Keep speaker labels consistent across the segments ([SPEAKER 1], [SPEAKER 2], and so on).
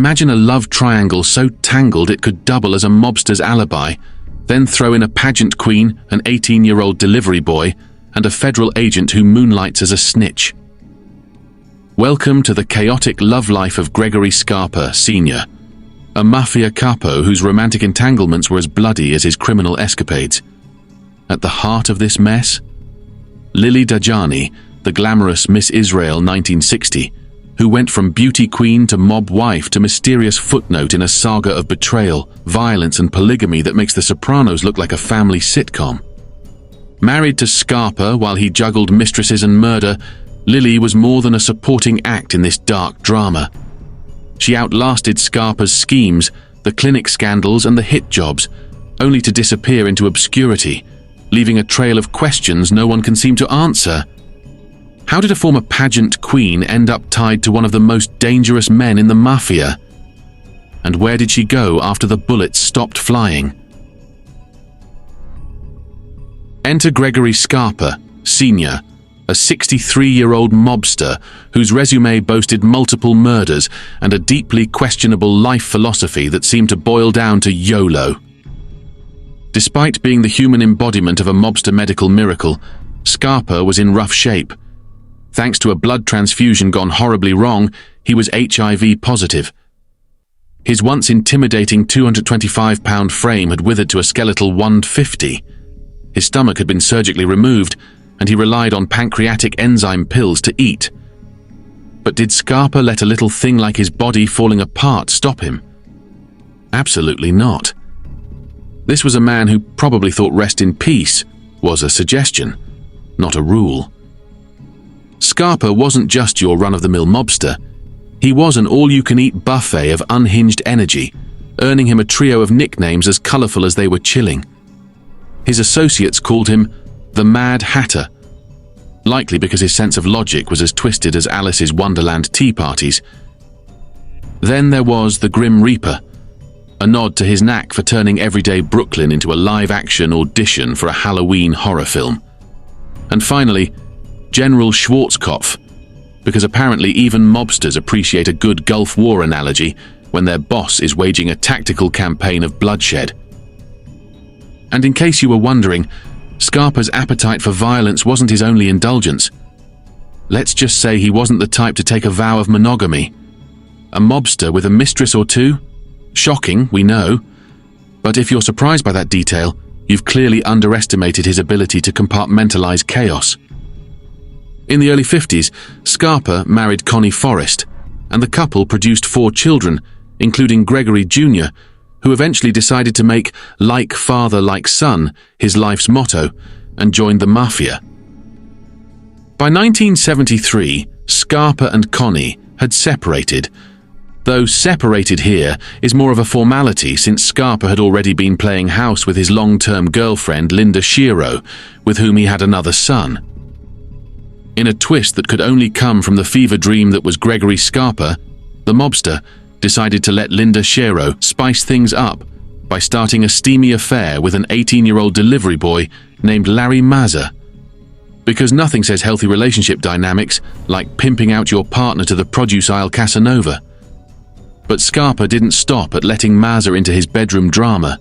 [SPEAKER 1] Imagine a love triangle so tangled it could double as a mobster's alibi, then throw in a pageant queen, an 18-year-old delivery boy, and a federal agent who moonlights as a snitch. Welcome to the chaotic love life of Gregory Scarpa, Sr., a mafia capo whose romantic entanglements were as bloody as his criminal escapades. At the heart of this mess, Lili Dajani, the glamorous Miss Israel 1960, who went from beauty queen to mob wife to mysterious footnote in a saga of betrayal, violence and polygamy that makes The Sopranos look like a family sitcom. Married to Scarpa while he juggled mistresses and murder, Lili was more than a supporting act in this dark drama. She outlasted Scarpa's schemes, the clinic scandals and the hit jobs, only to disappear into obscurity, leaving a trail of questions no one can seem to answer. How did a former pageant queen end up tied to one of the most dangerous men in the mafia? And where did she go after the bullets stopped flying? Enter Gregory Scarpa, Sr., a 63-year-old mobster whose resume boasted multiple murders and a deeply questionable life philosophy that seemed to boil down to YOLO. Despite being the human embodiment of a mobster medical miracle, Scarpa was in rough shape. Thanks to a blood transfusion gone horribly wrong, he was HIV positive. His once intimidating 225-pound frame had withered to a skeletal 150. His stomach had been surgically removed, and he relied on pancreatic enzyme pills to eat. But did Scarpa let a little thing like his body falling apart stop him? Absolutely not. This was a man who probably thought rest in peace was a suggestion, not a rule. Scarpa wasn't just your run-of-the-mill mobster. He was an all-you-can-eat buffet of unhinged energy, earning him a trio of nicknames as colorful as they were chilling. His associates called him the Mad Hatter, likely because his sense of logic was as twisted as Alice's Wonderland tea parties. Then there was the Grim Reaper, a nod to his knack for turning everyday Brooklyn into a live-action audition for a Halloween horror film. And finally, General Schwarzkopf, because apparently even mobsters appreciate a good Gulf War analogy when their boss is waging a tactical campaign of bloodshed. And in case you were wondering, Scarpa's appetite for violence wasn't his only indulgence. Let's just say he wasn't the type to take a vow of monogamy. A mobster with a mistress or two? Shocking, we know. But if you're surprised by that detail, you've clearly underestimated his ability to compartmentalize chaos. In the early 50s, Scarpa married Connie Forrest, and the couple produced 4 children, including Gregory Jr., who eventually decided to make like father, like son his life's motto and joined the mafia. By 1973, Scarpa and Connie had separated, though separated here is more of a formality since Scarpa had already been playing house with his long-term girlfriend Linda Shiro, with whom he had another son. In a twist that could only come from the fever dream that was Gregory Scarpa, the mobster decided to let Linda Shiro spice things up by starting a steamy affair with an 18-year-old delivery boy named Larry Mazza. Because nothing says healthy relationship dynamics like pimping out your partner to the produce aisle Casanova. But Scarpa didn't stop at letting Mazza into his bedroom drama.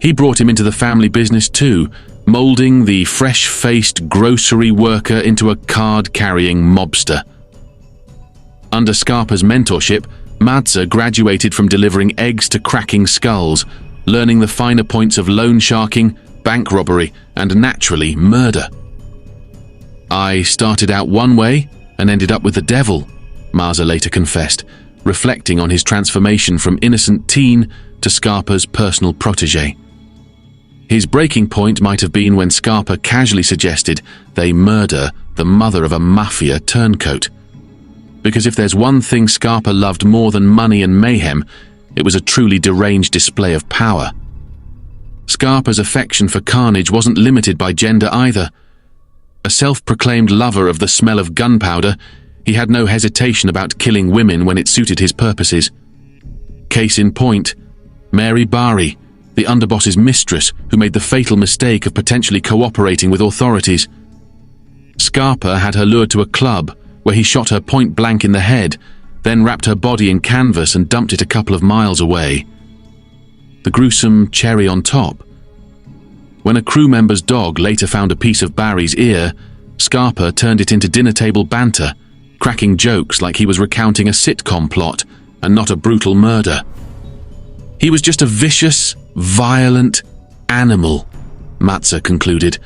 [SPEAKER 1] He brought him into the family business too, molding the fresh-faced grocery worker into a card-carrying mobster. Under Scarpa's mentorship, Mazza graduated from delivering eggs to cracking skulls, learning the finer points of loan sharking, bank robbery, and naturally, murder. "I started out one way and ended up with the devil," Mazza later confessed, reflecting on his transformation from innocent teen to Scarpa's personal protege. His breaking point might have been when Scarpa casually suggested they murder the mother of a mafia turncoat. Because if there's one thing Scarpa loved more than money and mayhem, it was a truly deranged display of power. Scarpa's affection for carnage wasn't limited by gender either. A self-proclaimed lover of the smell of gunpowder, he had no hesitation about killing women when it suited his purposes. Case in point, Mary Bari, the underboss's mistress who made the fatal mistake of potentially cooperating with authorities. Scarpa had her lured to a club where he shot her point blank in the head, then wrapped her body in canvas and dumped it a couple of miles away. The gruesome cherry on top. When a crew member's dog later found a piece of Barry's ear, Scarpa turned it into dinner table banter, cracking jokes like he was recounting a sitcom plot and not a brutal murder. He was just a vicious, violent animal, Matza concluded,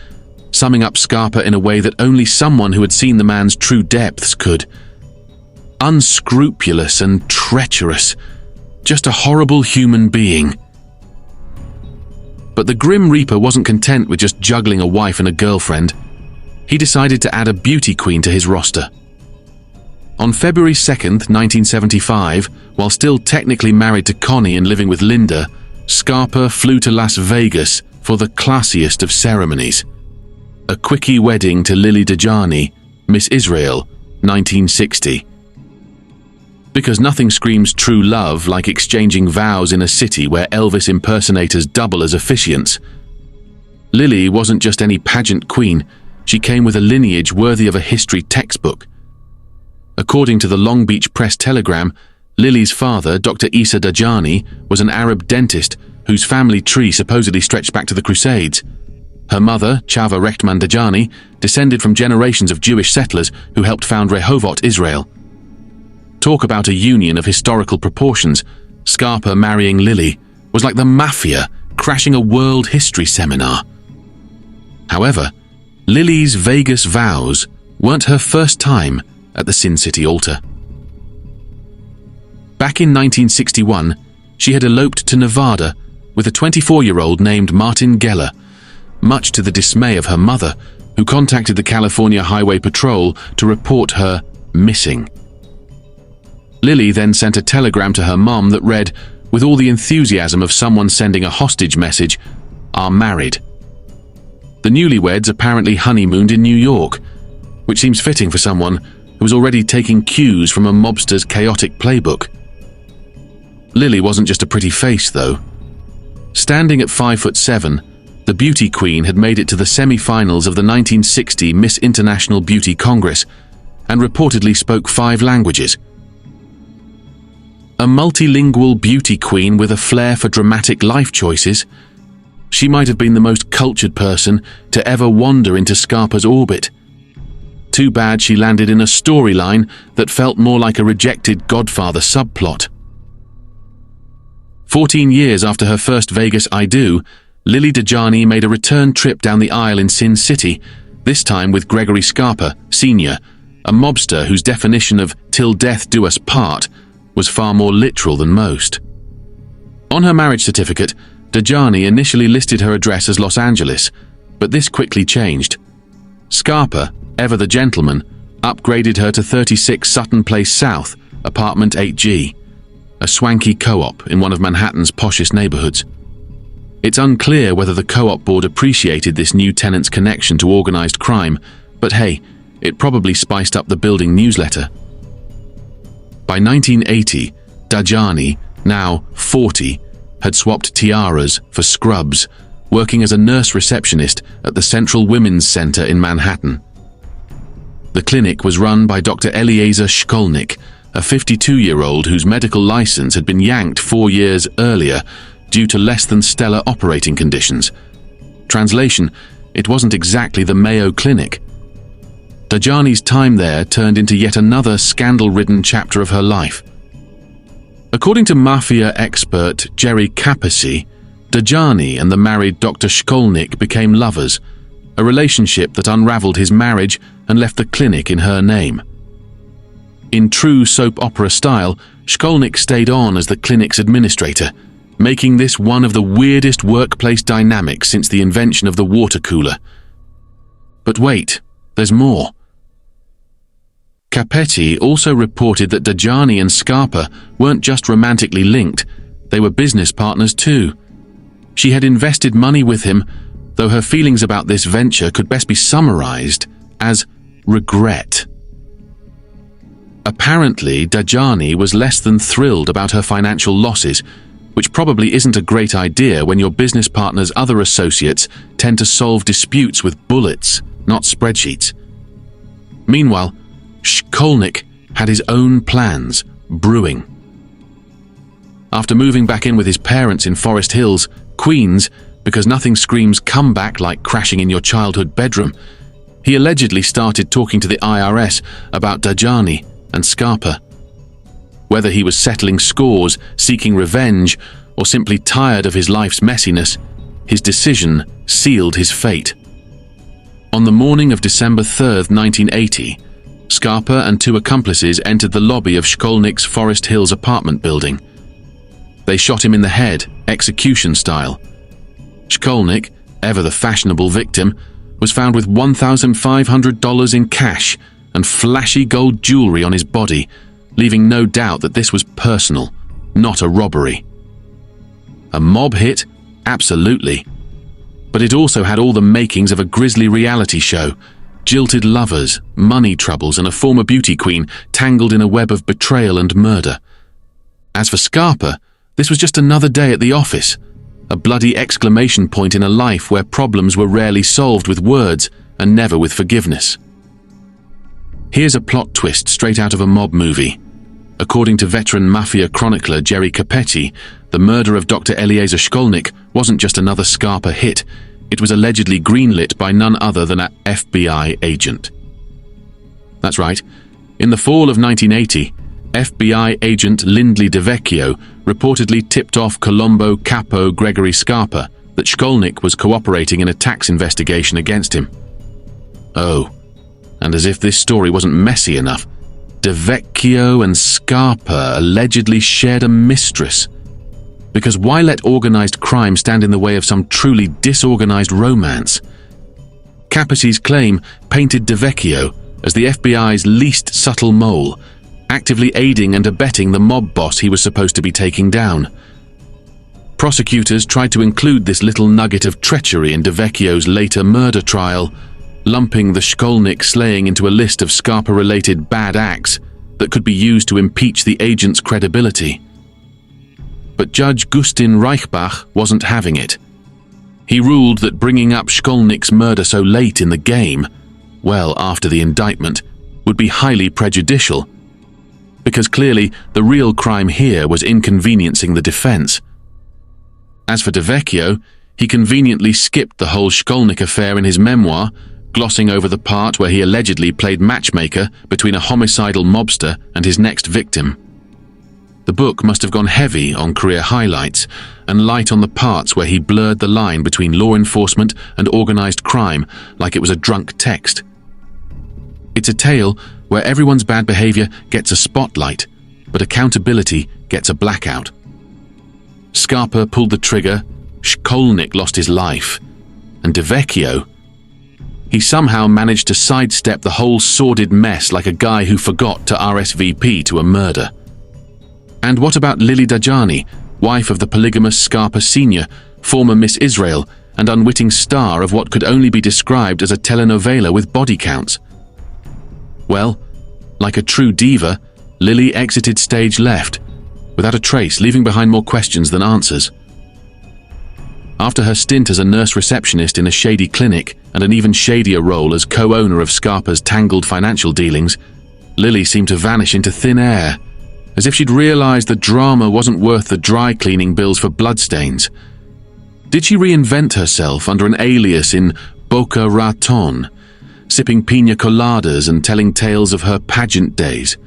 [SPEAKER 1] summing up Scarpa in a way that only someone who had seen the man's true depths could. Unscrupulous and treacherous, just a horrible human being. But the Grim Reaper wasn't content with just juggling a wife and a girlfriend. He decided to add a beauty queen to his roster. On February 2nd, 1975, while still technically married to Connie and living with Linda, Scarpa flew to Las Vegas for the classiest of ceremonies. A quickie wedding to Lili Dajani, Miss Israel, 1960. Because nothing screams true love like exchanging vows in a city where Elvis impersonators double as officiants. Lili wasn't just any pageant queen, she came with a lineage worthy of a history textbook. According to the Long Beach Press-Telegram, Lili's father, Dr. Issa Dajani, was an Arab dentist whose family tree supposedly stretched back to the Crusades. Her mother, Chava Rechtman Dajani, descended from generations of Jewish settlers who helped found Rehovot, Israel. Talk about a union of historical proportions. Scarpa marrying Lili was like the mafia crashing a world history seminar. However, Lili's Vegas vows weren't her first time at the Sin City altar. Back in 1961, she had eloped to Nevada with a 24-year-old named Martin Geller, much to the dismay of her mother, who contacted the California Highway Patrol to report her missing. Lili then sent a telegram to her mom that read, with all the enthusiasm of someone sending a hostage message, "Are married." The newlyweds apparently honeymooned in New York, which seems fitting for someone who was already taking cues from a mobster's chaotic playbook. Lili wasn't just a pretty face, though. Standing at 5'7", the beauty queen had made it to the semi-finals of the 1960 Miss International Beauty Congress and reportedly spoke 5 languages. A multilingual beauty queen with a flair for dramatic life choices, she might have been the most cultured person to ever wander into Scarpa's orbit. Too bad she landed in a storyline that felt more like a rejected Godfather subplot. 14 years after her first Vegas I Do, Lili Dajani made a return trip down the aisle in Sin City, this time with Gregory Scarpa, Sr., a mobster whose definition of "till death do us part" was far more literal than most. On her marriage certificate, Dajani initially listed her address as Los Angeles, but this quickly changed. Scarpa, ever the gentleman, upgraded her to 36 Sutton Place South, apartment 8G, a swanky co-op in one of Manhattan's poshest neighborhoods. It's unclear whether the co-op board appreciated this new tenant's connection to organized crime, but hey, it probably spiced up the building newsletter. By 1980, Dajani, now 40, had swapped tiaras for scrubs, working as a nurse receptionist at the Central Women's Center in Manhattan. The clinic was run by Dr. Eliezer Shkolnik, a 52-year-old whose medical license had been yanked 4 years earlier due to less than stellar operating conditions. Translation, it wasn't exactly the Mayo Clinic. Dajani's time there turned into yet another scandal-ridden chapter of her life. According to mafia expert Jerry Capasi, Dajani and the married Dr. Shkolnik became lovers, a relationship that unraveled his marriage and left the clinic in her name. In true soap opera style, Shkolnik stayed on as the clinic's administrator, making this one of the weirdest workplace dynamics since the invention of the water cooler. But wait, there's more. Capetti also reported that Dajani and Scarpa weren't just romantically linked, they were business partners too. She had invested money with him, though her feelings about this venture could best be summarized as regret. Apparently, Dajani was less than thrilled about her financial losses, which probably isn't a great idea when your business partner's other associates tend to solve disputes with bullets, not spreadsheets. Meanwhile, Shkolnik had his own plans, brewing. After moving back in with his parents in Forest Hills, Queens, because nothing screams comeback like crashing in your childhood bedroom, he allegedly started talking to the IRS about Dajani and Scarpa. Whether he was settling scores, seeking revenge, or simply tired of his life's messiness, his decision sealed his fate. On the morning of December 3rd, 1980, Scarpa and two accomplices entered the lobby of Shkolnik's Forest Hills apartment building. They shot him in the head, execution style. Shkolnik, ever the fashionable victim, was found with $1,500 in cash and flashy gold jewelry on his body, leaving no doubt that this was personal, not a robbery. A mob hit? Absolutely. But it also had all the makings of a grisly reality show. Jilted lovers, money troubles, and a former beauty queen tangled in a web of betrayal and murder. As for Scarpa, this was just another day at the office, a bloody exclamation point in a life where problems were rarely solved with words and never with forgiveness. Here's a plot twist straight out of a mob movie. According to veteran mafia chronicler Jerry Capetti, the murder of Dr. Eliezer Shkolnik wasn't just another Scarpa hit, it was allegedly greenlit by none other than an FBI agent. That's right. In the fall of 1980, FBI agent Lili Dajani reportedly tipped off Colombo capo Gregory Scarpa that Shkolnik was cooperating in a tax investigation against him. Oh, and as if this story wasn't messy enough, Dajani and Scarpa allegedly shared a mistress. Because why let organized crime stand in the way of some truly disorganized romance? Capetti's claim painted Dajani as the FBI's least subtle mole, actively aiding and abetting the mob boss he was supposed to be taking down. Prosecutors tried to include this little nugget of treachery in Dajani's later murder trial, lumping the Shkolnik slaying into a list of Scarpa-related bad acts that could be used to impeach the agent's credibility. But Judge Gustin Reichbach wasn't having it. He ruled that bringing up Shkolnik's murder so late in the game, well after the indictment, would be highly prejudicial, because clearly the real crime here was inconveniencing the defense. As for Dajani, he conveniently skipped the whole Shkolnik affair in his memoir, glossing over the part where he allegedly played matchmaker between a homicidal mobster and his next victim. The book must have gone heavy on career highlights and light on the parts where he blurred the line between law enforcement and organized crime like it was a drunk text. It's a tale where everyone's bad behavior gets a spotlight, but accountability gets a blackout. Scarpa pulled the trigger, Shkolnik lost his life, and Dajani, he somehow managed to sidestep the whole sordid mess like a guy who forgot to RSVP to a murder. And what about Lili Dajani, wife of the polygamous Scarpa Sr., former Miss Israel, and unwitting star of what could only be described as a telenovela with body counts? Well, like a true diva, Lili exited stage left, without a trace, leaving behind more questions than answers. After her stint as a nurse receptionist in a shady clinic and an even shadier role as co-owner of Scarpa's tangled financial dealings, Lili seemed to vanish into thin air, as if she'd realized the drama wasn't worth the dry cleaning bills for bloodstains. Did she reinvent herself under an alias in Boca Raton, sipping pina coladas and telling tales of her pageant days?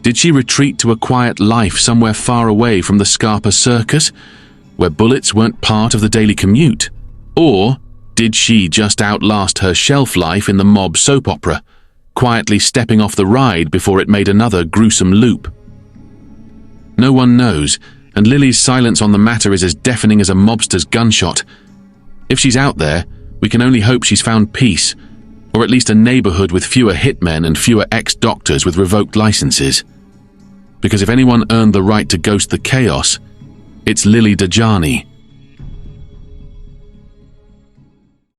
[SPEAKER 1] Did she retreat to a quiet life somewhere far away from the Scarpa circus, where bullets weren't part of the daily commute? Or did she just outlast her shelf life in the mob soap opera, quietly stepping off the ride before it made another gruesome loop? No one knows, and Lili's silence on the matter is as deafening as a mobster's gunshot. If she's out there, we can only hope she's found peace, or at least a neighborhood with fewer hitmen and fewer ex-doctors with revoked licenses. Because if anyone earned the right to ghost the chaos, it's Lili Dajani.